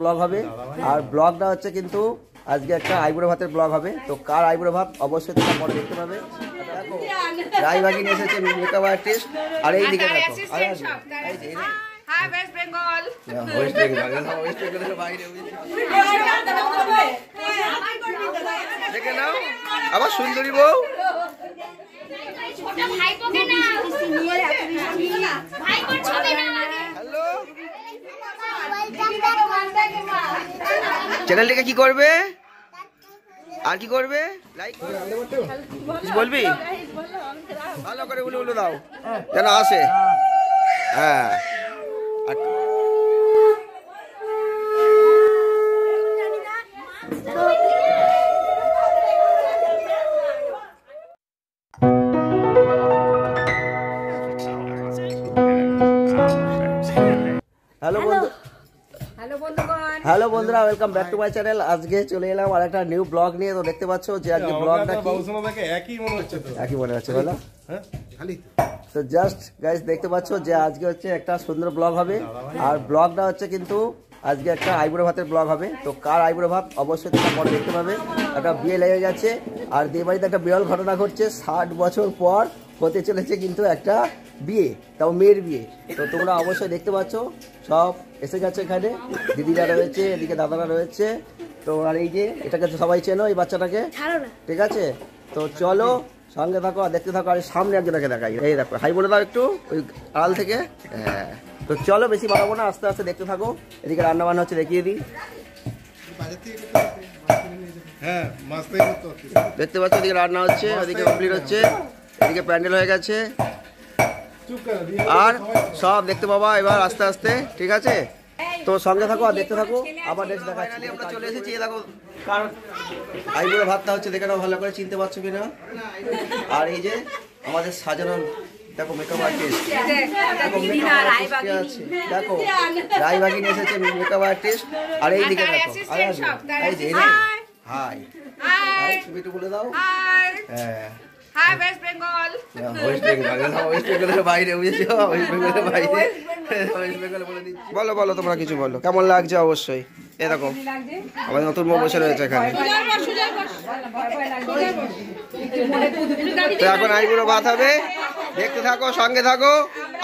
Blog হবে আর ব্লগটা হচ্ছে কিন্তু আজকে একটা আইবুড়ো ভাতের ব্লগ হবে। তো কার আইবুড়ো ভাত অবশ্যই তোমরা পরে দেখতে পাবে। দেখো রায়বাগিনী এসেছে মেকআপ আর্টিস্ট আর এই দিকে দেখো ওয়েস্ট বেঙ্গল বাইরে দেখে নাও আবার সুন্দরী বউ চ্যানেলটিকে কি করবে আর কি করবে লাইক বলবি ভালো করে উলু দাও যেন আসে। হ্যাঁ হ্যালো বন্ধুরা, welcome back to my channel. আজকে চলে এলাম আর একটা নিউ ব্লগ নিয়ে। তো দেখতে পাচ্ছ যে আজকে ব্লগটা একই মনে হচ্ছে বলো। তো জাস্ট গাইস দেখতে পাচ্ছ যে আজকে হচ্ছে একটা সুন্দর ব্লগ হবে আর ব্লগটা হচ্ছে কিন্তু আজকে একটা আইবুড়ো ভাতের ব্লগ হবে। তো কার আইবুড়ো ভাত অবশ্যই তোমরা পরে দেখতে পাবে। একটা বিয়ে লেগে গেছে আর বিয়ে বাড়িতে একটা বিরল ঘটনা ঘটছে। 60 বছর পর হতে চলেছে কিন্তু একটা বিয়ে, তাও মেয়ের বিয়ে। তো তোমরা অবশ্যই দেখতে পাচ্ছ সব এসে গেছে এখানে, দিদিরা রয়েছে, এদিকে দাদারা রয়েছে। তো আর এই যে এটাকে সবাই চেনো এই বাচ্চাটাকে, ঠিক আছে? তো চলো সঙ্গে থাকো আর দেখতে থাকো। আর সামনে একজনকে দেখাই, এই দেখো, হাই বলে দাও একটু ওই আড়াল থেকে। হ্যাঁ তো চলো বেশি বাড়াবো না, আস্তে আস্তে দেখতে থাকো। এদিকে রান্না বান্না হচ্ছে, দেখিয়ে দিই। দেখতে পাচ্ছ এদিকে রান্না হচ্ছে, ওদিকে কমপ্লিট হচ্ছে, এদিকে প্যান্ডেল হয়ে গেছে আর সব দেখতে পাবা এবার আস্তে আস্তে, ঠিক আছে? তো সঙ্গে থাকো আর দেখতে থাকো। আবার নেক্সট দেখাচ্ছি। আমরা চলে এসেছি, দেখো কার আইবুড়ো ভাতটা হচ্ছে, দেখে নাও ভালো করে, চিনতে পারছো কিনা। আর এই যে আমাদের সাজানো দেখো মেকআপ আর্টিস্ট, দেখো রায়বাগিনী এসেছে মেকআপ আর্টিস্ট আর এই দিকে দেখো এই যে হাই তুমি একটু বলে দাও। হ্যাঁ ওয়েস্ট বেঙ্গল বাইরে বুঝেছো, ওয়েস্ট বেঙ্গলের বাইরে ওয়েস্ট বেঙ্গল বলে দিচ্ছি। বলো বলো তোমরা কিছু বলো, কেমন লাগছে অবশ্যই। এরকম আমাদের নতুন বউ বসে রয়েছে এখানে। তো এখন আইবুড়ো ভাত হবে, দেখতে থাকো সঙ্গে থাকো,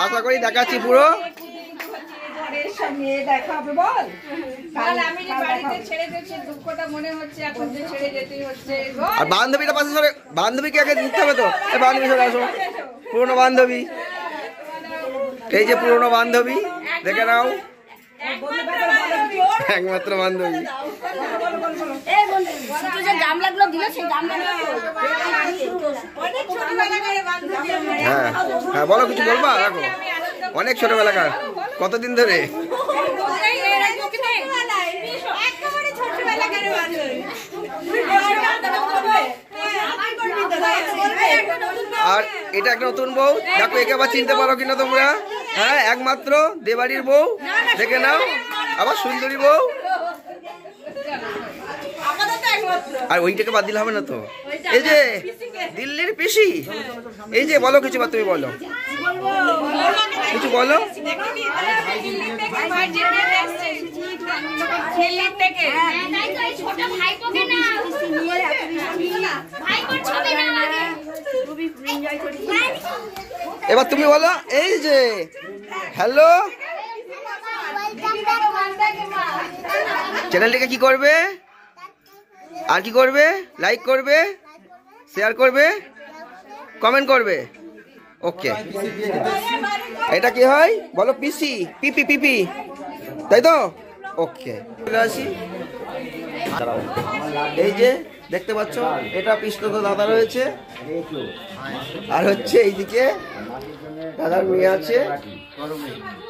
আশা করি দেখাচ্ছি পুরো। আর বান্ধবীটা পাশে সরে, বান্ধবীকে আগে দিতে হবে তো। বান্ধবী সরে আসো, পুরনো বান্ধবী, এই যে পুরনো বান্ধবী, দেখে নাও, একমাত্র বান্ধবী। হ্যাঁ হ্যাঁ বলো, কিছু বলবা? দেখো অনেক ছোটবেলাকার, কতদিন ধরে। আর এটা একটা নতুন বউ, দেখো একে আবার চিনতে পারো কিনা তোমরা। হ্যাঁ একমাত্র দেবাড়ির বউ, দেখে নাও, আবার সুন্দরী বউ। আর ওইটাকে বাদ দিলে হবে না তো। এই যে দিল্লির পিসি, এই যে বলো কিছু, তুমি বলো কিছু বলো। এবার তুমি বলো, এই যে হ্যালো, চ্যানেলটিকে কি করবে আর কি করবে, লাইক করবে, শেয়ার করবে, কমেন্ট করবে। ওকে, এটা কি হয় বলো? পিসি, পিপি পিপি, তাই তো? ওকে আসি। এই যে দেখতে পাচ্ছ এটা পিসতো দাদা রয়েছে আর হচ্ছে এইদিকে দাদার মেয়ে আছে,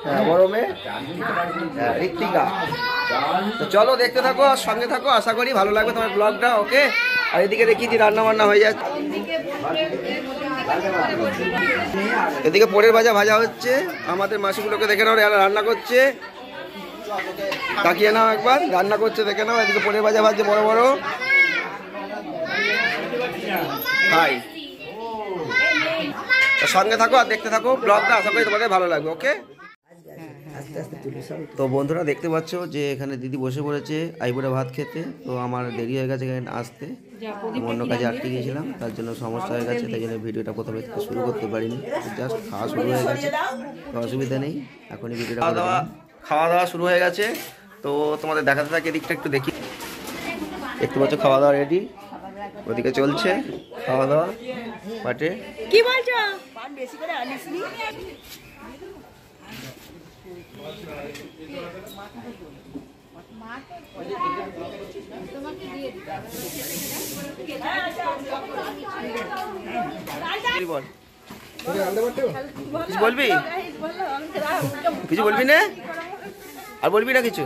হ্যাঁ বড় মেয়ে ঋত্বিকা। তো চলো দেখতে থাকো আর সঙ্গে থাকো, আশা করি ভালো লাগবে তোমার ব্লগটা। ওকে, আর এদিকে দেখিয়েছি রান্না বান্না হয়ে যাচ্ছে, এদিকে পরের ভাজা ভাজা হচ্ছে। আমাদের মাসিগুলোকে দেখে নাও, এরা রান্না করছে, তাকিয়ে নাও একবার, রান্না করছে দেখে নাও। এদিকে পরের ভাজা ভাজছে বড় বড়। হাই, সঙ্গে থাকো আর দেখতে থাকো ব্লগটা, আশা করি তোমাদের ভালো লাগবে। ওকে, তো বন্ধুরা দেখতে পাচ্ছ যে এখানে দিদি বসে পড়েছে আইবুড়া ভাত খেতে। তো আমার দেরি হয়ে গেছে এখানে আসতে, অন্য কাজে আটকে গিয়েছিলাম, তার জন্য সমস্যা হয়ে গেছে, তাই জন্য ভিডিওটা প্রথমে থেকে শুরু করতে পারিনি। জাস্ট খাওয়া শুরু হয়ে গেছে, তো অসুবিধা নেই, এখনই ভিডিওটা খাওয়া দাওয়া শুরু হয়ে গেছে। তো তোমাদের দেখাতে থাকে এদিকটা একটু দেখি। দেখতে পাচ্ছ খাওয়া দাওয়া রেডি, ওদিকে চলছে খাওয়া দাওয়া পাটে। কি বলছো? বলবি কিছু বলবি না, আর বলবি না কিছু?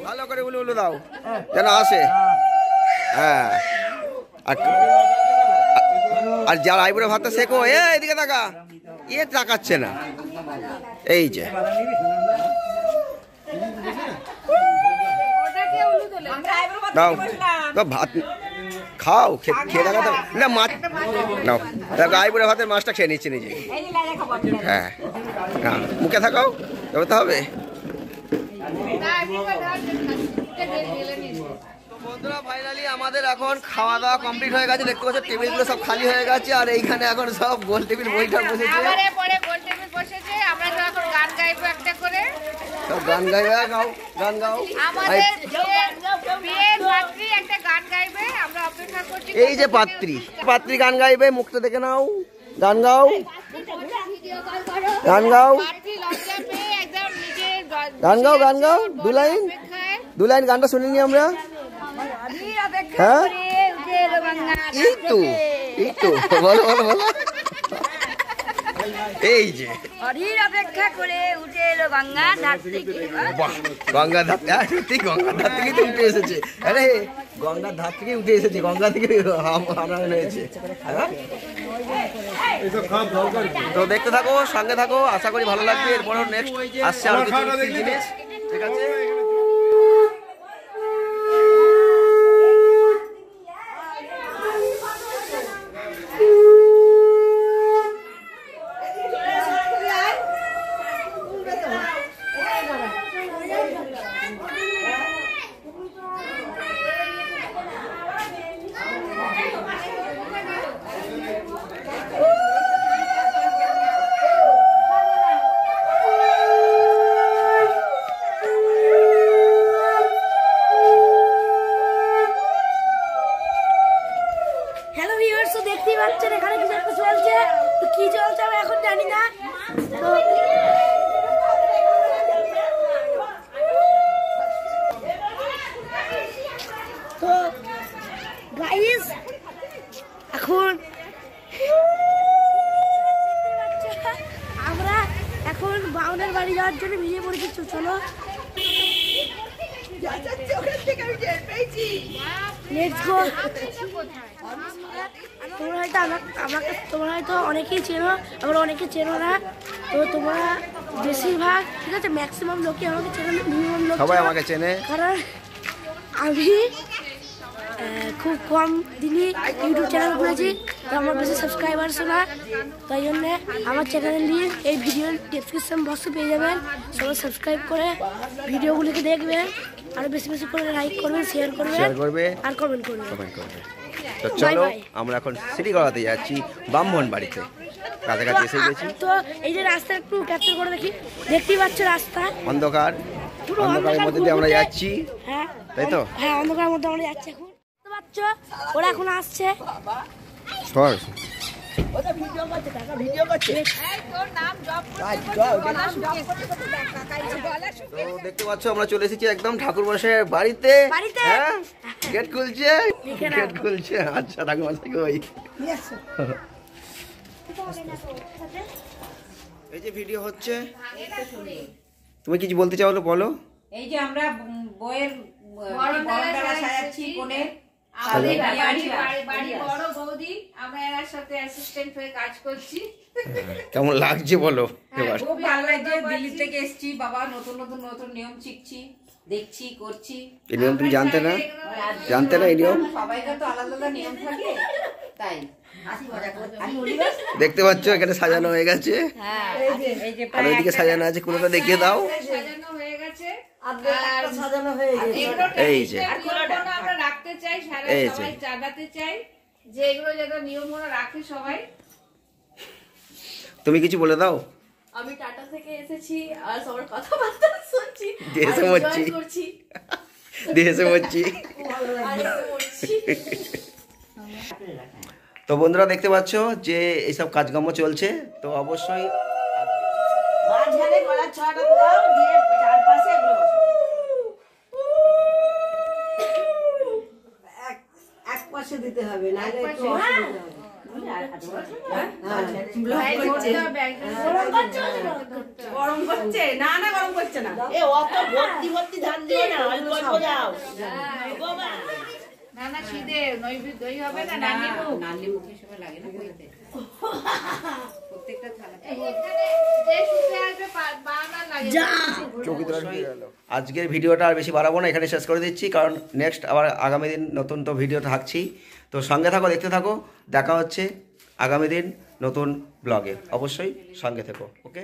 ভালো করে উলু দাও যেন আসে। হ্যাঁ, আর যার আইবুড়ো ভাতটা শেখো, এদিকে তাকা, তাকাচ্ছে না। এই যে ভাত খাও, খেয়ে দেখা না মাছ নাও, আইবুড়ো ভাতের মাছটা খেয়ে নিচ্ছে নিজে। হ্যাঁ, মুখে থাকাও তবে তো হবে। বন্ধুরা ফাইনালি আমাদের এখন খাওয়া দাওয়া কমপ্লিট হয়ে গেছে। দেখতে পাচ্ছ টেবিলগুলো সব খালি হয়ে গেছে, আর এইখানে এখন সব গোল টেবিল বইটা বসেছে। আমরা এখন গান গাইবো একটা করে। সব গান গাইবে, গাও গান গাও। আমাদের বিয়ের পাত্রী একটা গান গাইবে, আমরা অপেক্ষা করছি। এই যে পাত্রী গান গাইবে, মুখটা দেখে নাও, গান গাও গান গাও গান গাও গান গাও, দু লাইন গানটা শুনিনি আমরা। হ্যাঁ এই তো বলো বলো বলো। এই যে অপেক্ষা করে উঠে এলো গঙ্গা ধার থেকে। গঙ্গার ধার, সত্যি গঙ্গার ধার থেকে তো উঠে এসেছে। আরে গঙ্গার ধার থেকে উঠে এসেছে, গঙ্গা থেকে হারানো হয়েছে। তো দেখতে থাকো, সঙ্গে থাকো, আশা করি ভালো লাগবে। এরপর নেক্সট আসছে আরো কিছু জিনিস, ঠিক আছে? দেখতেই পাচ্ছেন এখানে কিছু একটা চলছে, তো কি চলছে আমি এখন জানি না। তো গাইস এখন আমরা এখন বাউনের বাড়ি যাওয়ার জন্য বেরিয়ে পড়েছি। চলো লেটস গো। তোমরা হয়তো অনেকেই চেনো, আবার অনেকে চেনো না। তো তোমরা বেশিরভাগ, ঠিক আছে, ম্যাক্সিমাম লোকই আমাকে চেনে, মিনিমাম লোক সবাই আমাকে চেনে, কারণ আমি খুব কম দিনই ইউটিউব চ্যানেল খুলেছি, তো আমার বেশি সাবস্ক্রাইবারসও না। তাই জন্যে আমার চ্যানেলের লিঙ্ক এই ভিডিওর ডেসক্রিপশন বক্সে পেয়ে যাবেন। সবাই সাবস্ক্রাইব করে ভিডিওগুলিকে দেখবেন, আর বেশি বেশি করে লাইক করবেন, শেয়ার করবেন আর কমেন্ট করবেন। তো চলো আমরা এখন সিটি গড়াতে যাচ্ছি ব্রাহ্মণ বাড়িতে, কাছাকাছি এসে গেছি। তো এই যে রাস্তা একটু ক্যাপচার করে দেখি, দেখতেই পাচ্ছ রাস্তা অন্ধকার, অন্ধকারের মধ্যে দিয়ে আমরা যাচ্ছি। হ্যাঁ তাই তো, হ্যাঁ অন্ধকারের মধ্যে আমরা যাচ্ছি। এখন দেখতে পাচ্ছ ওরা এখন আসছে। দেখতে পাচ্ছ আমরা চলে এসেছি একদম ঠাকুর মশাইয়ের বাড়িতে। হ্যাঁ, গেট খুলছে, গেট খুলছে। আচ্ছা ঠাকুর মশাই কই? এই যে ভিডিও হচ্ছে, তুমি কিছু বলতে চাও বলো। এই যে আমরা বইয়ের বরণডালা সাজাচ্ছি, কোণের বাড়ি বড় বৌদি, আমরা এর সাথে অ্যাসিস্ট্যান্ট হয়ে কাজ করছি। কেমন লাগছে বলো? খুব ভালো লাগছে, দিল্লি থেকে এসেছি বাবা, নতুন নতুন নিয়ম শিখছি। দেখছি করছি। এই নিয়ম তুমি জানতে না? জানতে না এই নিয়ম? সবাইকার তো আলাদা আলাদা নিয়ম থাকে, তাই দেখতে পাচ্ছ এখানে সাজানো হয়ে গেছে, আর ওইদিকে সাজানো আছে, কোনোটা দেখিয়ে দাও। সাজানো হয়ে গেছে, সাজানো হয়ে গেছে। এই যে আমরা রাখতে চাই, সারা এই যে। সবাই জানাতে চাই যে এগুলো যাতে নিয়মগুলো রাখে সবাই। তুমি কিছু বলে দাও। আমি টাটা থেকে এসেছি আর সবার কথাবার্তা শুনছি, দেশে মরছি, করছি, দেশে মরছি। আর করছি। তো বন্ধুরা দেখতে পাচ্ছ যে এইসব কাজকর্ম চলছে, তো অবশ্যই মাঝখানে গলার ছড়াটা দাও, দিয়ে চারপাশে এগুলো বসাও। এক পাশে দিতে হবে, নাহলে একটু অসুবিধা হবে। গরম করছে না? না গরম করছে না। এ অত ভর্তি ভর্তি ধান দিও না, অল্প অল্প দাও। না না শীতে দই হবে না, নালি মুখ হিসেবে লাগে না কইতে। প্রত্যেকটা থালা যে শুতে আসবে বারবার লাগে। আজকের ভিডিওটা আর বেশি বাড়াবো না, এখানে শেষ করে দিচ্ছি, কারণ নেক্সট আবার আগামী দিন নতুন তো ভিডিও থাকছি। তো সঙ্গে থাকো, দেখতে থাকো, দেখা হচ্ছে আগামী দিন নতুন ব্লগে, অবশ্যই সঙ্গে থেকো। ওকে।